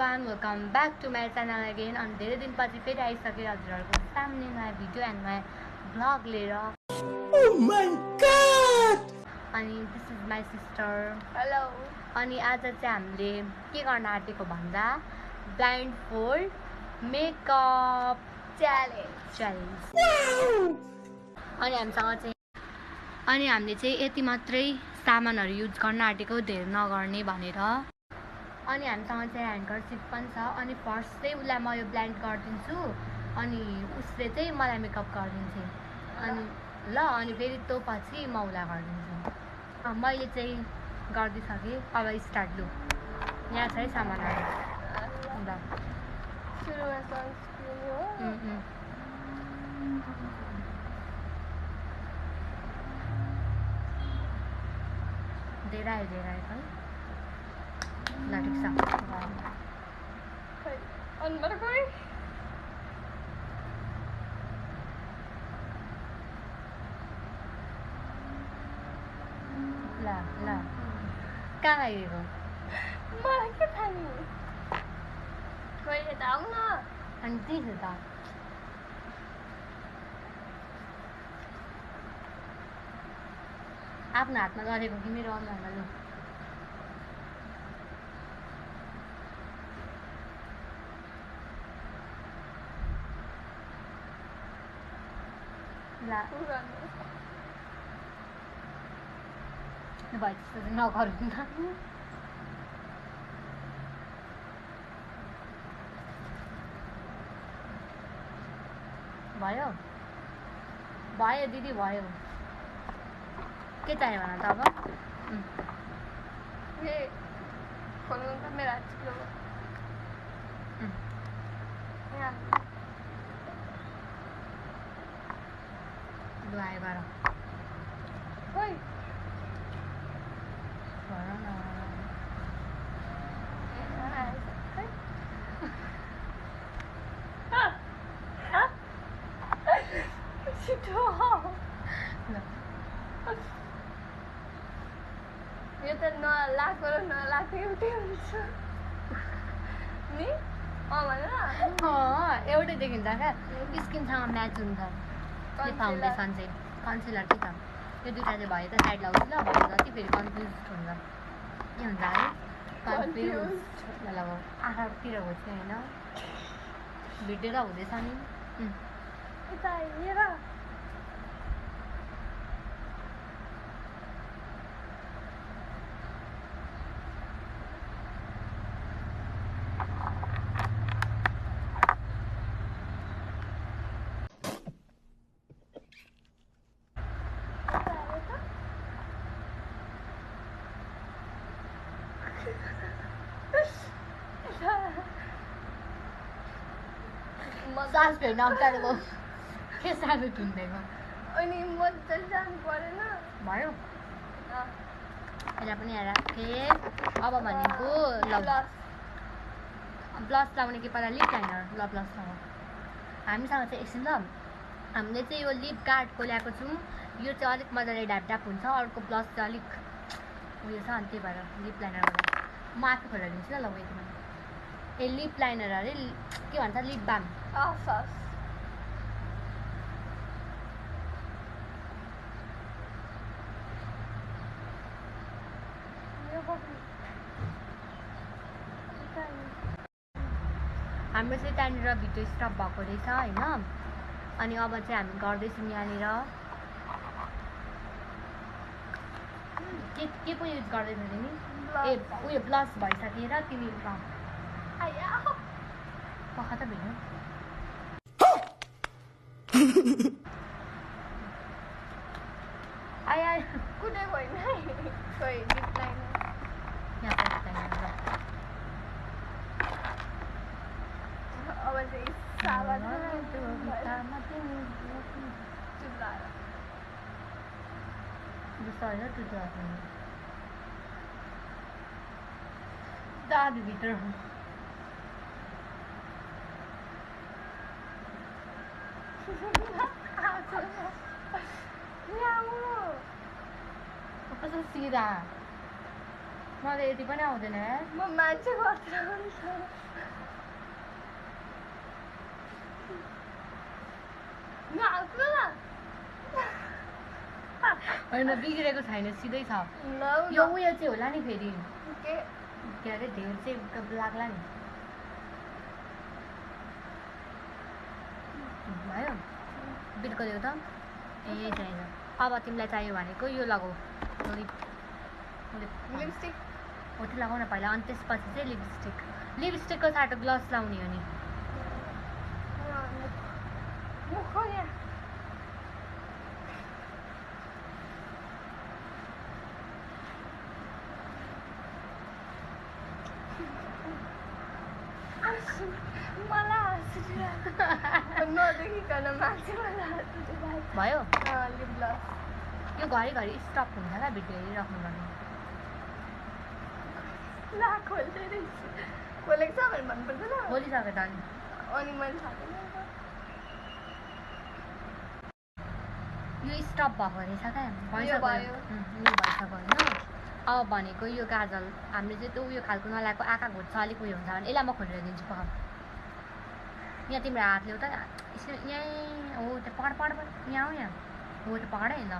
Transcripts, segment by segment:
everyone, welcome back to my channel again. अनि धेरै दिनपछि फेरि आइसकेँ हजुरहरूको सामने नयाँ भिडियो एन्ड नयाँ ब्लग लिएर. Oh my god! अनि this is my sister. Hello. अनि आज चाहिँ हामीले के गर्न आँटेको भन्दा ब्लाइन्ड फोल्ड मेकअप च्यालेन्ज. अनि हामीले चाहिँ यति मात्रै सामानहरू युज गर्न आँटेको, धेरै नगर्ने भनेर. अनि हामीसँग चाहिँ ह्यान्डकर्चिफ पनि छ. अनि फर्स्ट चाहिँ उसलाई म यो ब्लाइन्ड गरिदिन्छु अनि उसले चाहिँ मलाई मेकअप गरिदिन्छ. अनि ल अनि फेरि त्यो पछि म उसलाई गरिदिन्छु. मैले चाहिँ गरिदिइसकेँ. अब स्टार्ट. लु यहाँ छ है सामानहरू. ल सुरुमा सनस्क्रिन हो. धेरै आयो है. ल ठिक छ. खै अन्डर कोही ल ल कहाँ लागेको? मलाई के थाहा नि. खोइ यता आऊ न. अनि त्यही त आफ्नो हातमा गरेको कि मेरो अनुहारमा. लु ला भयो त्यस्तो चाहिँ नगरौँ न. भयो भयो दिदी भयो. के चाहियो भन त अब. ए खोल्नु त मेरो हात छिटो. यहाँ लु आयो गर. खोइ गर न. छिटो. यो त नलाएको र नलाएको एउटै हुन्छ नि. भन न. एउटै देखिन्छ क्या. स्किनसँग म्याच हुन्छ. यो फाउन्डेसन चाहिँ कन्सिलर के छ यो दुइटा चाहिँ भयो त साइड लगाउँछु. ल भयो जति फेरि कन्फ्युज हुन्छ के हुन्छ है. कन्फ्युज मतलब आँखातिर होस् होइन भिडेर हुँदैछ नि. यता हेर. सास फेर्न अप्ठ्यारोको के साह्रो टुन्देको. अनि मजा जानु परेन. भयो यसलाई पनि राखेँ. अब भनेको ल ब्लस लगाउने कि पहिला लिप लाइनर. ल ब्लस लगाऊ. हामीसँग चाहिँ एकछिन ल हामीले चाहिँ यो लिप गार्डको ल्याएको छौँ. यो चाहिँ अलिक मजाले ढ्याप हुन्छ. अर्को ब्लस चाहिँ अलिक उयो छ अनि त्यही भएर लिप लाइनरबाट म आफै खोलिदिन्छु ल. ल यतिमा ए लिप लाइनर अरे के भन्छ लिप बाम. हाम्रो चाहिँ त्यहाँनिर भिडियो स्टप भएको रहेछ होइन. अनि अब चाहिँ हामी गर्दैछौँ यहाँनिर के पो युज गर्दैछौ तिमी. ए उयो ब्लस भइसकेर तिमी पख त भेट्नु. आया कुनै होइन है. खोइ लिप लाइनर यहाँ ल. अब चाहिँ साबन दादी भित्र कस्तो सिधा. मलाई यति पनि आउँदैन. म मान्छे खतरा हुन्छ. होइन बिग्रेको छैन सिधै छ ल यो उयो चाहिँ होला नि फेरि के के अरे धेर चाहिँ लाग्ला नि भयो बिर्को देऊ त ए चाहिन्छ अब तिमीलाई चाहियो भनेको यो लगाऊ लिपस्टिक हो त्यो लगाउन पहिला अनि त्यसपछि चाहिँ लिपस्टिकको साटो ग्लस लाउने हो नि नदेखिकन मान्छे भयो लिप ग्लस यो घरिघरि स्टप हुन्छ क्या भिडियो हेरिराख्नु पर्ने ला खोल्दै रहेछ खोलेको छ भने भन्नुपर्दैन बोलिसक्यो त अनि मैले थाहा छैन यो स्टप भएको रहेछ क्या यो भयो। यो भइसक्यो होइन अब भनेको यो काजल हामीले चाहिँ त्यो उयो खालको नलाएको आँखा घुट्छ अलिक उयो हुन्छ भने यसलाई म खोलेर दिन्छु पक्का यहाँ तिम्रो हात ल्याउ त यहीँ हो त्यो पढ यहाँ हो यहाँ हो त्यो पढ है ल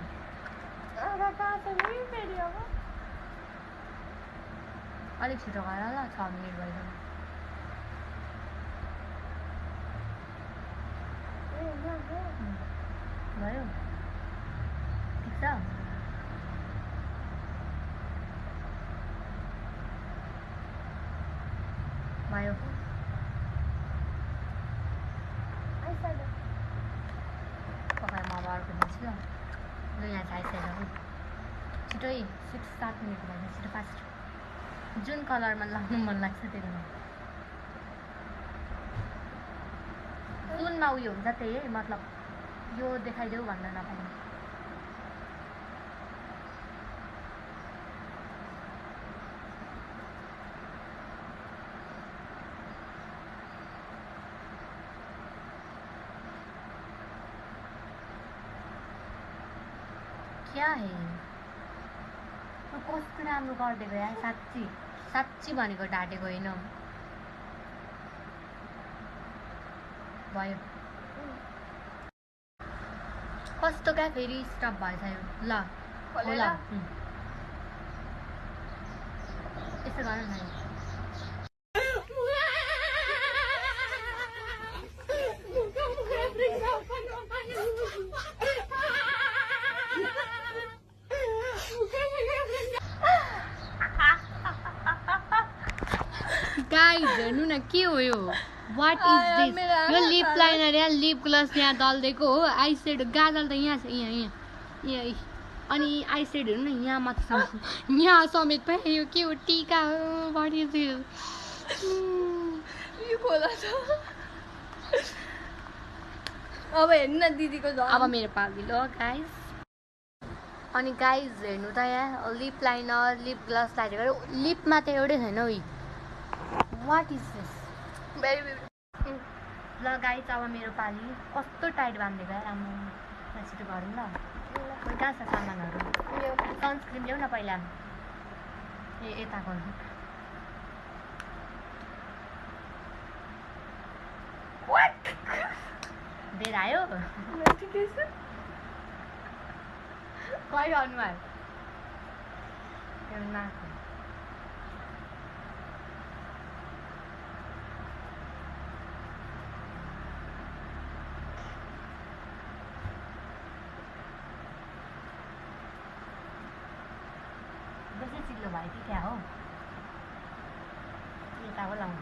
फेरि अब अलिक छिटो गर ल 6 मिनट भइसक्यो भयो ठिक छ भयो पकाएर म अब अर्को दिन्छु ल ल यहाँ छ आइसकेको छिटै 6-7 मिनट भएछ छिटो फास्ट जुन कलरमा लगाउनु मन लाग्छ त्यही जुनमा उयो हुन्छ त्यही है मतलब यो देखाइदेऊ भन्न नपाउने क्या है कस्तो राम्रो गरिदिएको यार साँच्ची भनेको ढाँटेको होइन भयो कस्तो क्या फेरि स्टप भएछ यो ल हो ल यसो गर न गाइस हेर्नु न के हो यो वाट इज दिस यो लिप लाइनर या लिप ग्लस यहाँ दल्दिएको हो आई सेड गाजल त यहाँ छ यहाँ अनि आई सेड हेर्नु न यहाँ मात्र यहाँ समेत पनि यो के हो टीका हो वाट इज दिस यो खोला छ अब हेर्नु न दिदीको झन् अब मेरो पाली ल गाइस अनि गाइस हेर्नु त यहाँ लिप लाइनर लिप ग्लस लागेको लिपमा त एउटै छैन उही what is this very beautiful ल गाइस अब मेरो पाली कस्तो टाइट बाँधिदिएको यार राम्रो छिटो गरौँ ल खोइ कहाँ छ सामानहरू सनस्क्रिन ल्याऊ न पहिला ए यताको बेर आयो ठिकै छ कहिले अनुहार त्यो नाक बेसी चिल्लो भयो कि क्या हो यता हो लाउँछ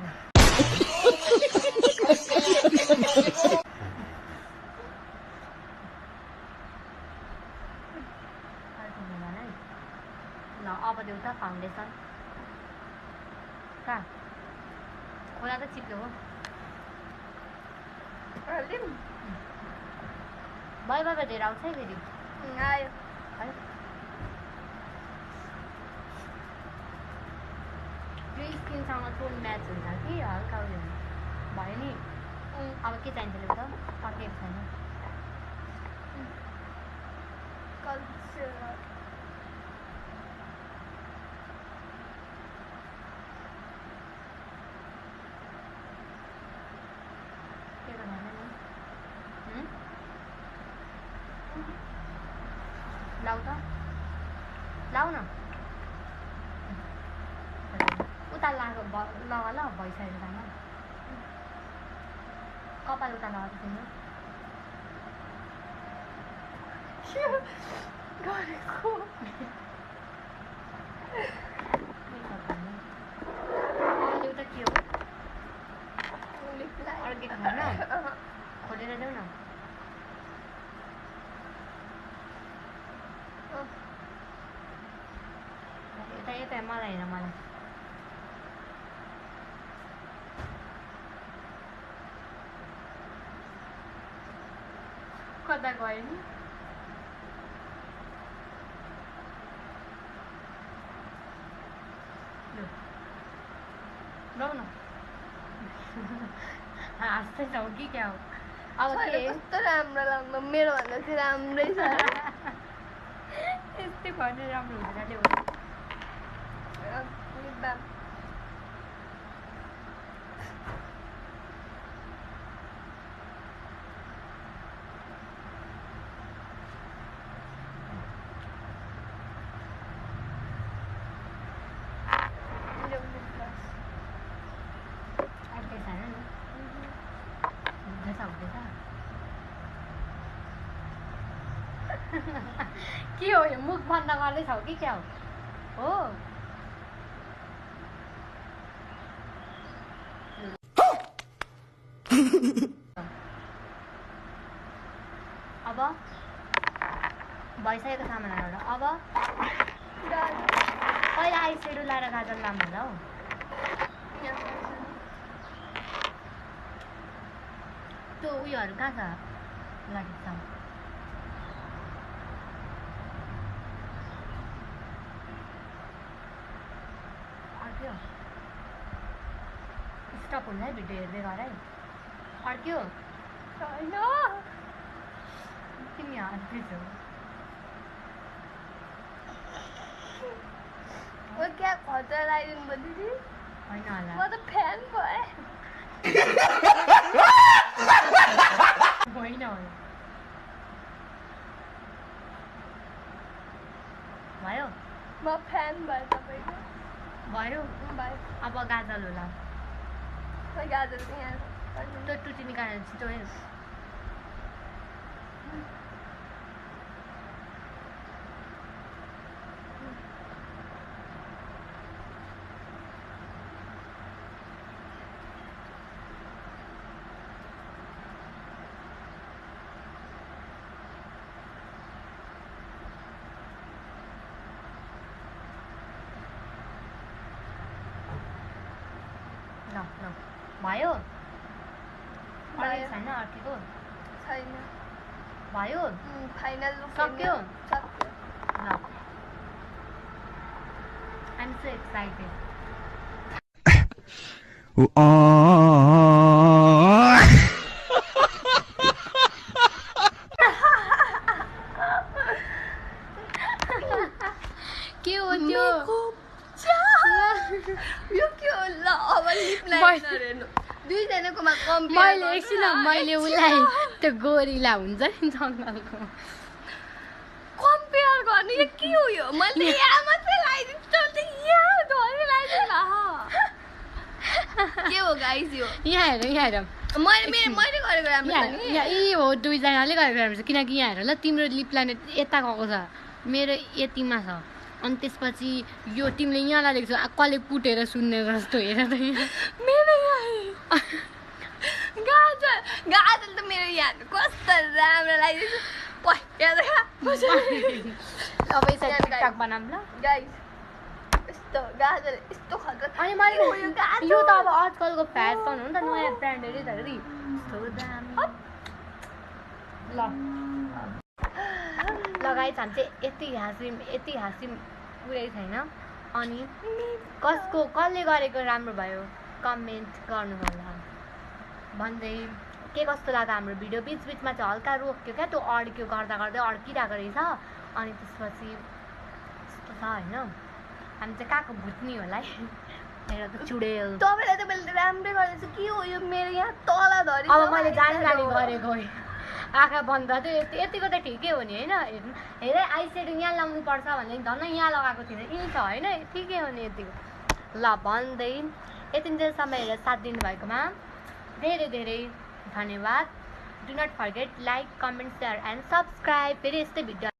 ल अब देऊ त फाउन्डेसन कहाँ खोला त चिप्लो हो भयो भयो धेरै आउँछ है फेरि आयो है यो स्किनसँग टोन म्याच हुन्छ कि हल्का उयो भयो नि अब के चाहिन्छ लु त पकेको छैन कल्चर के त भन न लाउ त लाउ न उता लगा ल भइसकेको छैन कपाल उता लगाएको छैन गरेको एउटा के हो अर्कै खाना खोलेर जाऊ न यता मलाई हेर मलाई कता गयो नि लौ न हाँस्दै छौ कि क्या हो अब के कस्तो राम्रो राम्रो मेरो भन्दा चाहिँ राम्रै छ यस्तै भने राम्रो हुँदैन त्यो अर्कै छैन नि हुँदैछ हुँदैछ के हो यो मुख बन्द गर्दैछौ कि क्या हो अब भइसकेको सामानहरू अब पहिला आइसेडो लाएर गाजर लाम होला हौ त्यो उयोहरू कहाँ छ लागेको छ अर्क्यो स्टप हुन्छ है भिडियो हेर्दै गर है अर्क्यो छैन तिमी हाँस्दैछौ ओ क्या खतरा लगाइदिनु पर्यो दिदी होइन होला म त फ्यान भएँ होइन होला भयो म फ्यान भएँ तपाईँको भयो भयो अब गाजल होला खै गाजर चाहिँ यहाँ त्यो टुटी निकालेर छिटो है ल ल भयो अर्कै छैन अर्केको छैन भयो फाइनल लुक सक्यो? सक्यो ल आइएम सो एक्साइटेड के हो त्यो यो के हो ल अब लिप लाइनर हेर्नु दुईजनाकोमा कम्पेयर मैले एकछिन मैले उसलाई त्यो गोरिला हुन्छ नि जङ्गलको कम्पेयर गर्ने यो के हो यो मैले यहाँ मात्रै लगाइदिन्छु त यहाँ धरि लगाइदिनु के हो गाइस यो यहाँ हेर मैले गरेको राम्रो छ नि यहाँ यी हो दुईजनाले गरेको राम्रो छ किनकि यहाँ हेर ल तिम्रो लिप लाइन यता गएको छ मेरो यतिमा छ अनि त्यसपछि यो तिमीले यहाँ लागेको छ कसले कुटेर सुन्ने जस्तो हेर त मेरो यहाँ गाजर गाजर त मेरो यहाँ कस्तो राम्रो लाग्दैछ अब यसरी टिकटक बनाऊँ ल गाइस यस्तो गाजर यस्तो खतरा अनि मैले यो गाजर यो त अब आजकलको फ्यासन हो नि त नयाँ ब्रान्ड हेरी धरी ल लगाइछ हामी चाहिँ यति हाँस्यौँ पुरै छैन अनि कसले गरेको राम्रो भयो कमेन्ट गर्नु होला भन्दै के कस्तो लाग्यो हाम्रो भिडियो बिचबिचमा चाहिँ हल्का रोक्यो क्या त्यो अड्क्यो गर्दा गर्दै अड्किरहेको रहेछ अनि त्यसपछि यस्तो छ होइन हामी चाहिँ कहाँको भुत्नी होला है हेर त चुडेल तपाईँलाई त मैले राम्रै गर्दैछु के हो यो मेरो यहाँ तल धरि अब मैले जानी गरेको आँखा बन्द थियो यतिको त ठिकै हो नि होइन हेरे आइसेडो यहाँ लाउनु पर्छ भने धन्न यहाँ लगाएको थिएन यहीँ छ होइन ठिकै हो नि यतिको ल भन्दै यतिन्जेलसम्म हेरेर साथ दिनुभएकोमा धेरै धेरै धन्यवाद do not forget like comment share and subscribe फेरि यस्तै भिडियो